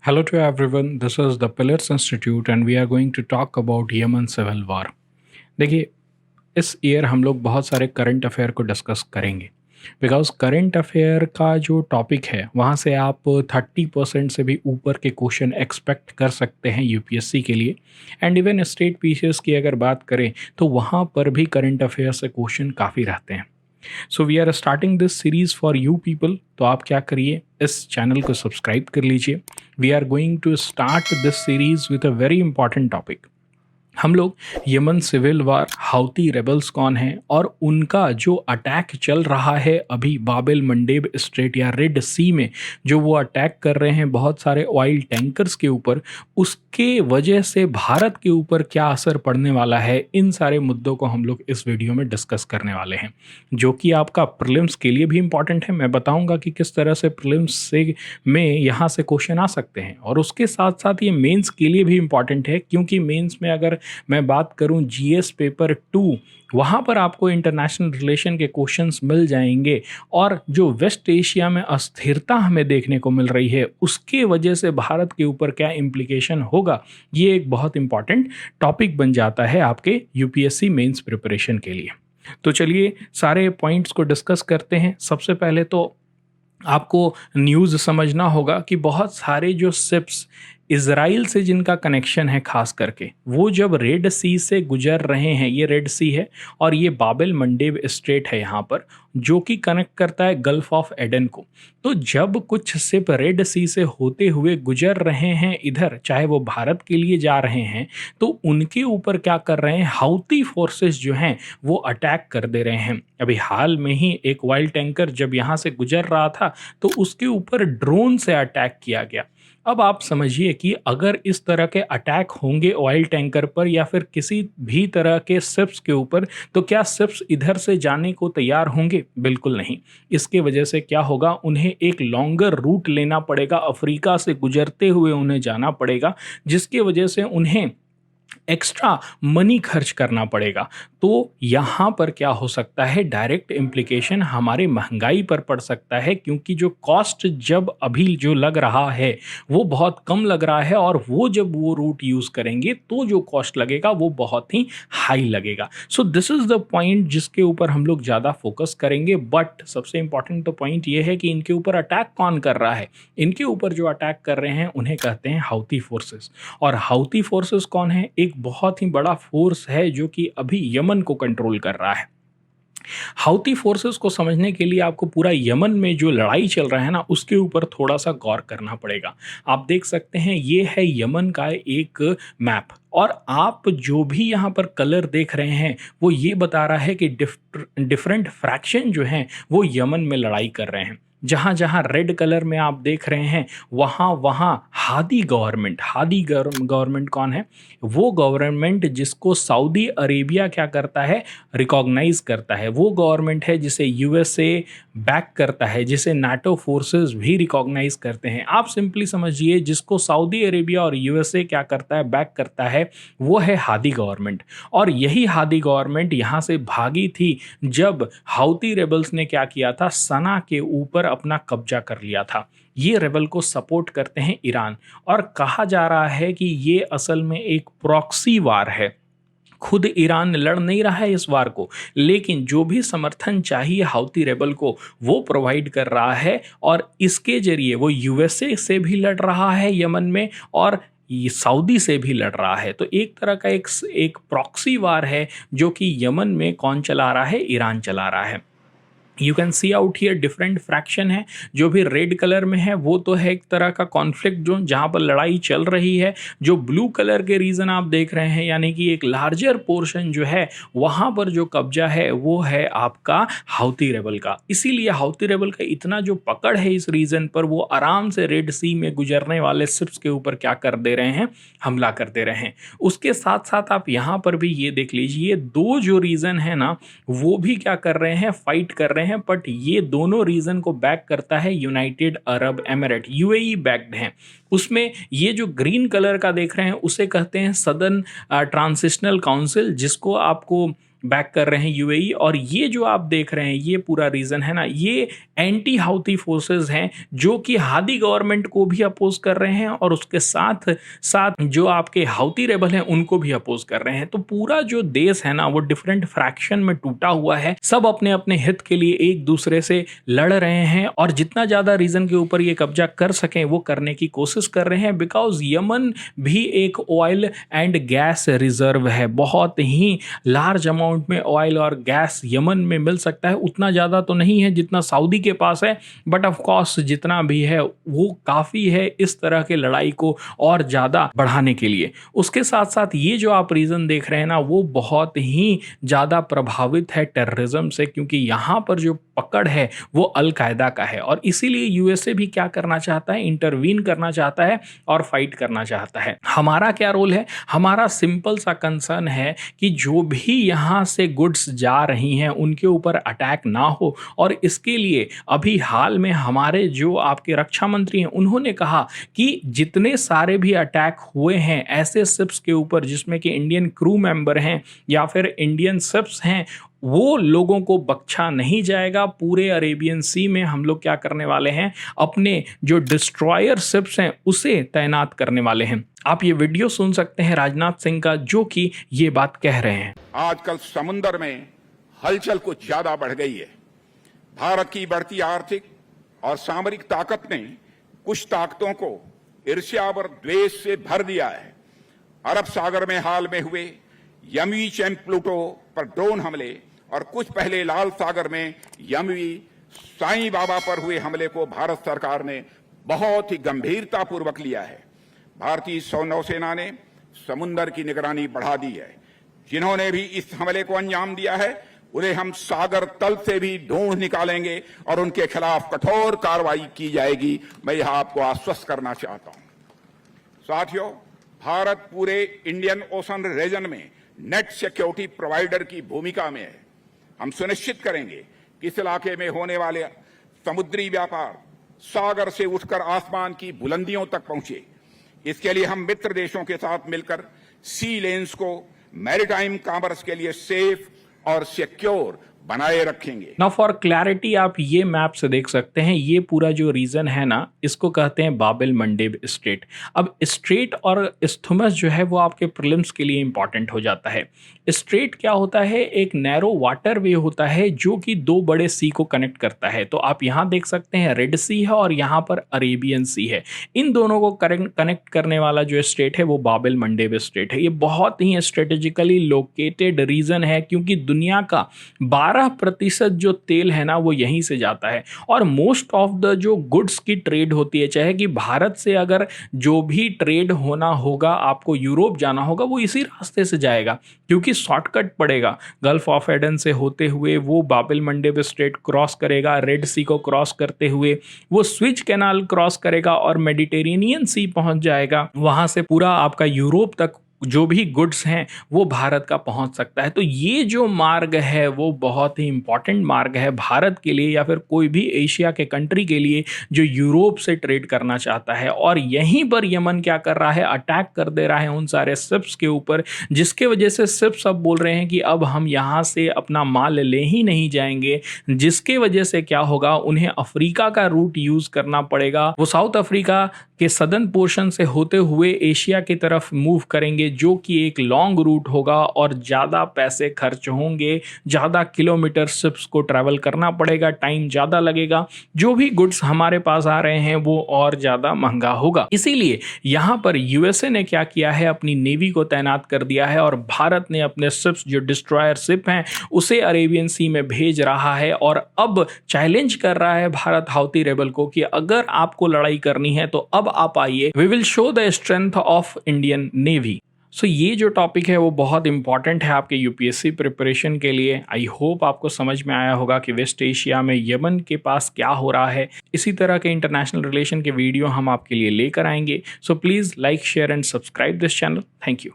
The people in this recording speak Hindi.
Hello to everyone. This is the Pillars Institute and we are going to talk about Yemen civil war. देखिए, इस ईयर हम लोग बहुत सारे करंट अफेयर को डिस्कस करेंगे बिकॉज करंट अफेयर का जो टॉपिक है वहाँ से आप 30% से भी ऊपर के क्वेश्चन एक्सपेक्ट कर सकते हैं यूपीएससी के लिए। एंड इवन स्टेट पीसीएस की अगर बात करें तो वहाँ पर भी करंट अफेयर से क्वेश्चन काफ़ी रहते हैं। So we are starting this series for you people. तो आप क्या करिए, इस चैनल को सब्सक्राइब कर लीजिए। We are going to start this series with a very important topic. हम लोग Yemen civil war, Houthi rebels कौन हैं और उनका जो अटैक चल रहा है अभी बाबेल मंडेब स्ट्रेट या रेड सी में, जो वो अटैक कर रहे हैं बहुत सारे ऑयल टैंकर्स के ऊपर, उसके वजह से भारत के ऊपर क्या असर पड़ने वाला है, इन सारे मुद्दों को हम लोग इस वीडियो में डिस्कस करने वाले हैं, जो कि आपका प्रीलिम्स के लिए भी इम्पॉर्टेंट है। मैं बताऊंगा कि किस तरह से प्रीलिम्स से में यहाँ से क्वेश्चन आ सकते हैं, और उसके साथ साथ ये मेंस के लिए भी इम्पॉर्टेंट है, क्योंकि मेंस में अगर मैं बात करूं जीएस पेपर 2, वहाँ पर आपको इंटरनेशनल रिलेशन के क्वेश्चंस मिल जाएंगे। और जो वेस्ट एशिया में अस्थिरता हमें देखने को मिल रही है उसके वजह से भारत के ऊपर क्या इम्प्लीकेशन होगा, ये एक बहुत इंपॉर्टेंट टॉपिक बन जाता है आपके यूपीएससी मेंस प्रिपरेशन के लिए। तो चलिए सारे पॉइंट्स को डिस्कस करते हैं। सबसे पहले तो आपको न्यूज़ समझना होगा कि बहुत सारे जो शिप्स इज़राइल से जिनका कनेक्शन है, खास करके वो जब रेड सी से गुजर रहे हैं, ये रेड सी है और ये बाबेल मंडेब स्ट्रेट है यहाँ पर, जो कि कनेक्ट करता है गल्फ ऑफ एडन को। तो जब कुछ शिप रेड सी से होते हुए गुजर रहे हैं इधर, चाहे वो भारत के लिए जा रहे हैं, तो उनके ऊपर क्या कर रहे हैं, हाउती फोर्सेस जो हैं वो अटैक कर दे रहे हैं। अभी हाल में ही एक ऑयल टैंकर जब यहाँ से गुजर रहा था तो उसके ऊपर ड्रोन से अटैक किया गया। अब आप समझिए कि अगर इस तरह के अटैक होंगे ऑयल टैंकर पर या फिर किसी भी तरह के शिप्स के ऊपर, तो क्या शिप्स इधर से जाने को तैयार होंगे? बिल्कुल नहीं। इसके वजह से क्या होगा, उन्हें एक लॉन्गर रूट लेना पड़ेगा, अफ्रीका से गुजरते हुए उन्हें जाना पड़ेगा, जिसकी वजह से उन्हें एक्स्ट्रा मनी खर्च करना पड़ेगा। तो यहाँ पर क्या हो सकता है, डायरेक्ट इम्प्लीकेशन हमारे महंगाई पर पड़ सकता है, क्योंकि जो कॉस्ट जब अभी जो लग रहा है वो बहुत कम लग रहा है, और वो जब वो रूट यूज़ करेंगे तो जो कॉस्ट लगेगा वो बहुत ही हाई लगेगा। So this is the point जिसके ऊपर हम लोग ज़्यादा फोकस करेंगे। बट सबसे इंपॉर्टेंट तो पॉइंट ये है कि इनके ऊपर अटैक कौन कर रहा है। इनके ऊपर जो अटैक कर रहे हैं उन्हें कहते हैं हाउती फोर्सेस। और हाउती फोर्सेस कौन है? एक बहुत ही बड़ा फोर्स है जो कि अभी यमन को कंट्रोल कर रहा है। हाउती फोर्सेस को समझने के लिए आपको पूरा यमन में जो लड़ाई चल रहा है ना, उसके ऊपर थोड़ा सा गौर करना पड़ेगा। आप देख सकते हैं ये है यमन का एक मैप, और आप जो भी यहाँ पर कलर देख रहे हैं वो ये बता रहा है कि डिफरेंट फ्रैक्शन जो हैं वो यमन में लड़ाई कर रहे हैं। जहाँ जहाँ रेड कलर में आप देख रहे हैं वहाँ वहाँ हादी गवर्नमेंट कौन है? वो गवर्नमेंट जिसको सऊदी अरेबिया क्या करता है, रिकॉग्नाइज करता है। वो गवर्नमेंट है जिसे यूएसए बैक करता है, जिसे नाटो फोर्सेस भी रिकॉग्नाइज करते हैं। आप सिंपली समझिए, जिसको सऊदी अरेबिया और यूएसए क्या करता है, बैक करता है, वो है हादी गवर्नमेंट। और यही हादी गवर्नमेंट यहाँ से भागी थी जब हाउती रेबल्स ने क्या किया था, सना के ऊपर अपना कब्जा कर लिया था। ये रेबल को सपोर्ट करते हैं ईरान, और कहा जा रहा है कि ये असल में एक प्रॉक्सी वार है। खुद ईरान लड़ नहीं रहा है इस वार को, लेकिन जो भी समर्थन चाहिए हाउती रेबल को वो प्रोवाइड कर रहा है, और इसके जरिए वो यूएसए से भी लड़ रहा है यमन में, और ये सऊदी से भी लड़ रहा है। तो एक तरह का एक प्रॉक्सी वार है जो कि यमन में कौन चला रहा है, ईरान चला रहा है। You can see out here different fraction है। जो भी रेड कलर में है वो तो है एक तरह का कॉन्फ्लिक्ट जोन जहाँ पर लड़ाई चल रही है। जो ब्लू कलर के रीजन आप देख रहे हैं, यानी कि एक लार्जर पोर्शन जो है वहाँ पर जो कब्जा है वो है आपका हाउती रेबल का। इसीलिए हाउती रेबल का इतना जो पकड़ है इस रीजन पर, वो आराम से रेड सी में गुजरने वाले शिप्स के ऊपर क्या कर दे रहे हैं, हमला कर दे रहे हैं। उसके साथ साथ आप यहाँ पर भी ये देख लीजिए, दो जो रीजन है ना वो भी क्या कर रहे हैं, फाइट कर रहे हैं। बट ये दोनों रीजन को बैक करता है United Arab emirate, UAE backed हैं। उसमें ये जो ग्रीन कलर का देख रहे हैं उसे कहते हैं सदर्न ट्रांजिशनल काउंसिल, जिसको आपको बैक कर रहे हैं यूएई। और ये जो आप देख रहे हैं ये पूरा रीजन है ना, ये एंटी हाउती फोर्सेस हैं जो कि हादी गवर्नमेंट को भी अपोज कर रहे हैं और उसके साथ साथ जो आपके हाउती रेबल हैं उनको भी अपोज कर रहे हैं। तो पूरा जो देश है ना वो डिफरेंट फ्रैक्शन में टूटा हुआ है, सब अपने अपने हित के लिए एक दूसरे से लड़ रहे हैं और जितना ज्यादा रीजन के ऊपर ये कब्जा कर सकें वो करने की कोशिश कर रहे हैं। बिकॉज यमन भी एक ऑयल एंड गैस रिजर्व है, बहुत ही लार्ज अमाउंट में ऑयल और गैस यमन में मिल सकता है। उतना ज़्यादा तो नहीं है जितना सऊदी के पास है, बट ऑफ कोर्स जितना भी है वो काफ़ी है इस तरह के लड़ाई को और ज़्यादा बढ़ाने के लिए। उसके साथ साथ ये जो आप रीजन देख रहे हैं ना वो बहुत ही ज़्यादा प्रभावित है टेररिज्म से, क्योंकि यहाँ पर जो पकड़ है वो अल कायदा का है और इसीलिए यूएसए भी क्या करना चाहता है, इंटरवीन करना चाहता है और फाइट करना चाहता है। हमारा क्या रोल है? हमारा सिंपल सा कंसर्न है कि जो भी यहाँ से गुड्स जा रही हैं उनके ऊपर अटैक ना हो। और इसके लिए अभी हाल में हमारे जो आपके रक्षा मंत्री हैं उन्होंने कहा कि जितने सारे भी अटैक हुए हैं ऐसे शिप्स के ऊपर जिसमें कि इंडियन क्रू मेंबर हैं या फिर इंडियन शिप्स हैं, वो लोगों को बख्शा नहीं जाएगा। पूरे अरेबियन सी में हम लोग क्या करने वाले हैं, अपने जो डिस्ट्रॉयर शिप्स हैं उसे तैनात करने वाले हैं। आप ये वीडियो सुन सकते हैं राजनाथ सिंह का जो कि ये बात कह रहे हैं। आजकल समुद्र में हलचल कुछ ज्यादा बढ़ गई है। भारत की बढ़ती आर्थिक और सामरिक ताकत ने कुछ ताकतों को ईर्ष्या और द्वेष से भर दिया है। अरब सागर में हाल में हुए यमवी एंड प्लूटो पर ड्रोन हमले और कुछ पहले लाल सागर में यमवी साईं बाबा पर हुए हमले को भारत सरकार ने बहुत ही गंभीरता पूर्वक लिया है। भारतीय नौसेना ने समुद्र की निगरानी बढ़ा दी है। जिन्होंने भी इस हमले को अंजाम दिया है उन्हें हम सागर तल से भी ढूंढ निकालेंगे और उनके खिलाफ कठोर कार्रवाई की जाएगी। मैं यह आपको आश्वस्त करना चाहता हूं। साथियों, भारत पूरे इंडियन ओशन रीजन में नेट सिक्योरिटी प्रोवाइडर की भूमिका में है। हम सुनिश्चित करेंगे कि इस इलाके में होने वाले समुद्री व्यापार सागर से उठकर आसमान की बुलंदियों तक पहुंचे। इसके लिए हम मित्र देशों के साथ मिलकर सी लेन्स को मैरीटाइम कॉमर्स के लिए सेफ और सिक्योर बनाए रखेंगे। नाउ फॉर क्लैरिटी आप ये मैप से देख सकते हैं, ये पूरा जो रीजन है ना इसको कहते हैं बाबिल मंडेब स्ट्रेट। अब स्ट्रेट और इस्थुमस जो है वो आपके प्रीलिम्स के लिए इंपॉर्टेंट हो जाता है। स्ट्रेट क्या होता है? एक नैरो वाटर वे होता है जो कि दो बड़े सी को कनेक्ट करता है। तो आप यहाँ देख सकते हैं रेड सी है और यहाँ पर अरेबियन सी है। इन दोनों को कनेक्ट करने वाला जो स्ट्रेट है वो बाबिल मंडेब स्ट्रेट है। ये बहुत ही स्ट्रेटेजिकली लोकेटेड रीजन है क्योंकि दुनिया का 12% जो तेल है ना वो यहीं से जाता है और मोस्ट ऑफ द जो गुड्स की ट्रेड होती है, चाहे कि भारत से अगर जो भी ट्रेड होना होगा, आपको यूरोप जाना होगा, वो इसी रास्ते से जाएगा क्योंकि शॉर्टकट पड़ेगा। गल्फ ऑफ एडन से होते हुए वो बाबिल मंडेब स्ट्रेट क्रॉस करेगा, रेड सी को क्रॉस करते हुए वो स्विच कैनाल क्रॉस करेगा और मेडिटेरेनियन सी पहुंच जाएगा। वहां से पूरा आपका यूरोप तक जो भी गुड्स हैं वो भारत का पहुंच सकता है। तो ये जो मार्ग है वो बहुत ही इंपॉर्टेंट मार्ग है भारत के लिए या फिर कोई भी एशिया के कंट्री के लिए जो यूरोप से ट्रेड करना चाहता है। और यहीं पर यमन क्या कर रहा है, अटैक कर दे रहा है उन सारे शिप्स के ऊपर, जिसके वजह से शिप्स अब बोल रहे हैं कि अब हम यहाँ से अपना माल ले ही नहीं जाएंगे, जिसके वजह से क्या होगा, उन्हें अफ्रीका का रूट यूज करना पड़ेगा। वो साउथ अफ्रीका के सदर्न पोर्शन से होते हुए एशिया की तरफ मूव करेंगे, जो कि एक लॉन्ग रूट होगा और ज़्यादा पैसे खर्च होंगे, ज़्यादा किलोमीटर शिप्स को ट्रैवल करना पड़ेगा, टाइम ज़्यादा लगेगा, जो भी गुड्स हमारे पास आ रहे हैं वो और ज़्यादा महंगा होगा। इसीलिए यहाँ पर यूएसए ने क्या किया है, अपनी नेवी को तैनात कर दिया है और भारत ने अपने शिप्स जो डिस्ट्रॉयर शिप हैं उसे अरेबियन सी में भेज रहा है और अब चैलेंज कर रहा है भारत हाउती रेबल को कि अगर आपको लड़ाई करनी है तो अब आप आइए, we will show the strength of Indian Navy. So ये जो टॉपिक है वो बहुत इंपॉर्टेंट है आपके यूपीएससी प्रिपरेशन के लिए। आई होप आपको समझ में आया होगा कि वेस्ट एशिया में यमन के पास क्या हो रहा है। इसी तरह के इंटरनेशनल रिलेशन के वीडियो हम आपके लिए लेकर आएंगे। So please like, share and subscribe this channel. Thank you.